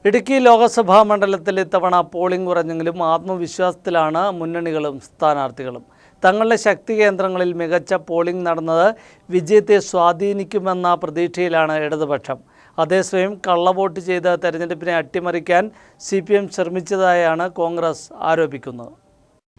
ഇടുക്കി ലോക്സഭാ മണ്ഡലത്തിൽ ഇത്തവണ പോളിംഗ് കുറഞ്ഞെങ്കിലും ആത്മവിശ്വാസത്തിലാണ് മുന്നണികളും സ്ഥാനാർത്ഥികളും. തങ്ങളുടെ ശക്തി കേന്ദ്രങ്ങളിൽ മികച്ച പോളിംഗ് നടന്നത് വിജയത്തെ സ്വാധീനിക്കുമെന്ന പ്രതീക്ഷയിലാണ് ഇടതുപക്ഷം. അതേസമയം കള്ളവോട്ട് ചെയ്ത് തെരഞ്ഞെടുപ്പിനെ അട്ടിമറിക്കാൻ CPM ശ്രമിച്ചതായാണ് കോൺഗ്രസ് ആരോപിക്കുന്നത്.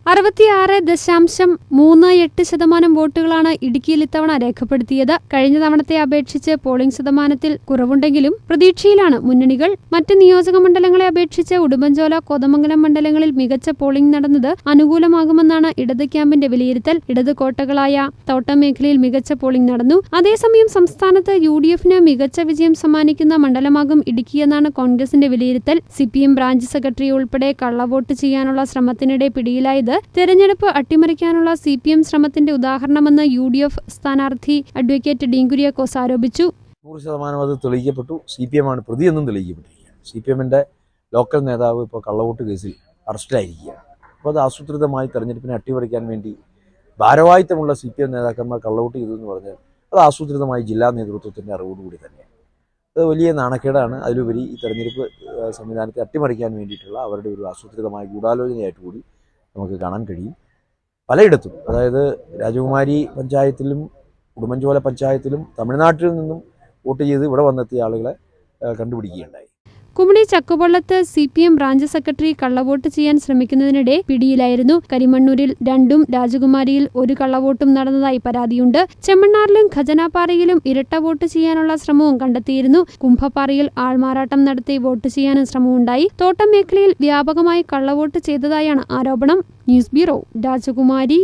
66.38% വോട്ടുകളാണ് ഇടുക്കിയിൽ ഇത്തവണ രേഖപ്പെടുത്തിയത്. കഴിഞ്ഞ തവണത്തെ അപേക്ഷിച്ച് പോളിംഗ് ശതമാനത്തിൽ കുറവുണ്ടെങ്കിലും പ്രതീക്ഷയിലാണ് മുന്നണികൾ. മറ്റ് നിയോജക മണ്ഡലങ്ങളെ അപേക്ഷിച്ച് ഉടുമ്പൻചോല, കോതമംഗലം മണ്ഡലങ്ങളിൽ മികച്ച പോളിംഗ് നടന്നത് അനുകൂലമാകുമെന്നാണ് ഇടത് ക്യാമ്പിന്റെ വിലയിരുത്തൽ. ഇടത് കോട്ടകളായ തോട്ടം മേഖലയിൽ മികച്ച പോളിംഗ് നടന്നു. അതേസമയം സംസ്ഥാനത്ത് UDFന് മികച്ച വിജയം സമ്മാനിക്കുന്ന മണ്ഡലമാകും ഇടുക്കിയെന്നാണ് കോൺഗ്രസിന്റെ വിലയിരുത്തൽ. CPM ബ്രാഞ്ച് സെക്രട്ടറി ഉൾപ്പെടെ കള്ളവോട്ട് ചെയ്യാനുള്ള ശ്രമത്തിനിടെ പിടിയിലായത് തെരഞ്ഞെടുപ്പ് അട്ടിമറിക്കാനുള്ള CPM ശ്രമത്തിന്റെ ഉദാഹരണമെന്ന് UDF സ്ഥാനാർത്ഥി അഡ്വക്കേറ്റ് ഡീൻ കുര്യാക്കോസ് ആരോപിച്ചു. 100% അത് തെളിയിക്കപ്പെട്ടു. CPM ആണ് പ്രതിയെന്നും തെളിയിക്കപ്പെട്ടിരിക്കുകയാണ്. CPMന്റെ ലോക്കൽ നേതാവ് ഇപ്പോൾ കള്ളവോട്ട് കേസിൽ അറസ്റ്റിലായിരിക്കുകയാണ്. അപ്പോൾ അത് ആസൂത്രിതമായി തെരഞ്ഞെടുപ്പിനെ അട്ടിമറിക്കാൻ വേണ്ടി ഭാരവാഹിത്വമുള്ള CPM നേതാക്കന്മാർ കള്ളവോട്ട് ചെയ്തു എന്ന് പറഞ്ഞാൽ അത് ആസൂത്രിതമായി ജില്ലാ നേതൃത്വത്തിൻ്റെ അറിവോടുകൂടി തന്നെയാണ്. അത് വലിയ നാണക്കേടാണ്. അതിലുപരി ഈ തെരഞ്ഞെടുപ്പ് സംവിധാനത്തെ അട്ടിമറിക്കാൻ വേണ്ടിയിട്ടുള്ള അവരുടെ ഒരു ആസൂത്രിതമായ ഗൂഢാലോചനയായിട്ട് കൂടി നമുക്ക് കാണാൻ കഴിയും. പലയിടത്തും, അതായത് രാജകുമാരി പഞ്ചായത്തിലും ഉടുമ്പൻചോല പഞ്ചായത്തിലും തമിഴ്നാട്ടിൽ നിന്നും വോട്ട് ചെയ്ത് ഇവിടെ വന്നെത്തിയ ആളുകളെ കണ്ടുപിടിക്കുകയുണ്ടായി. കുമളി ചക്കുപൊള്ളത്ത് CPM ബ്രാഞ്ച് സെക്രട്ടറി കള്ളവോട്ട് ചെയ്യാൻ ശ്രമിക്കുന്നതിനിടെ പിടിയിലായിരുന്നു. കരിമണ്ണൂരിൽ 2ഉം രാജകുമാരിയിൽ 1 കള്ളവോട്ടും നടന്നതായി പരാതിയുണ്ട്. ചെമ്മണ്ണാറിലും ഖജനാപ്പാറയിലും ഇരട്ട വോട്ട് ചെയ്യാനുള്ള ശ്രമവും കണ്ടെത്തിയിരുന്നു. കുംഭപ്പാറയിൽ ആൾമാറാട്ടം നടത്തി വോട്ട് ചെയ്യാനും ശ്രമമുണ്ടായി. തോട്ടം മേഖലയിൽ വ്യാപകമായി കള്ളവോട്ട് ചെയ്തതായാണ് ആരോപണം. ന്യൂസ് ബ്യൂറോ, രാജകുമാരി.